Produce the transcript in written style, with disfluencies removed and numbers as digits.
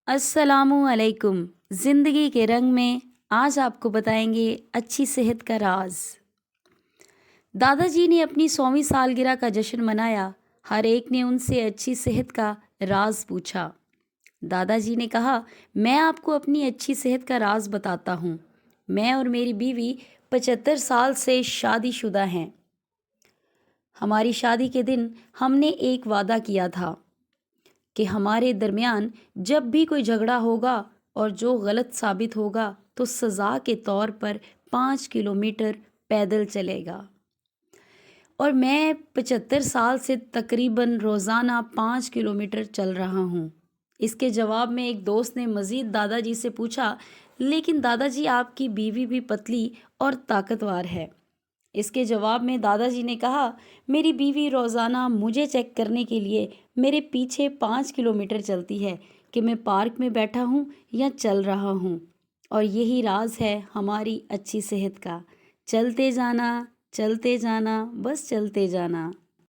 السلام علیکم۔ زندگی کے رنگ میں آج آپ کو بتائیں گے اچھی صحت کا راز۔ دادا جی نے اپنی 100ویں سالگرہ کا جشن منایا۔ ہر ایک نے ان سے اچھی صحت کا راز پوچھا۔ دادا جی نے کہا، میں آپ کو اپنی اچھی صحت کا راز بتاتا ہوں۔ میں اور میری بیوی 75 سال سے شادی شدہ ہیں۔ ہماری شادی کے دن ہم نے ایک وعدہ کیا تھا کہ ہمارے درمیان جب بھی کوئی جھگڑا ہوگا اور جو غلط ثابت ہوگا تو سزا کے طور پر 5 کلومیٹر پیدل چلے گا۔ اور میں 75 سال سے تقریباً روزانہ 5 کلومیٹر چل رہا ہوں۔ اس کے جواب میں ایک دوست نے مزید دادا جی سے پوچھا، لیکن دادا جی آپ کی بیوی بھی پتلی اور طاقتور ہے۔ اس کے جواب میں دادا جی نے کہا، میری بیوی روزانہ مجھے چیک کرنے کے لیے میرے پیچھے 5 کلومیٹر چلتی ہے کہ میں پارک میں بیٹھا ہوں یا چل رہا ہوں۔ اور یہی راز ہے ہماری اچھی صحت کا۔ چلتے جانا، بس چلتے جانا۔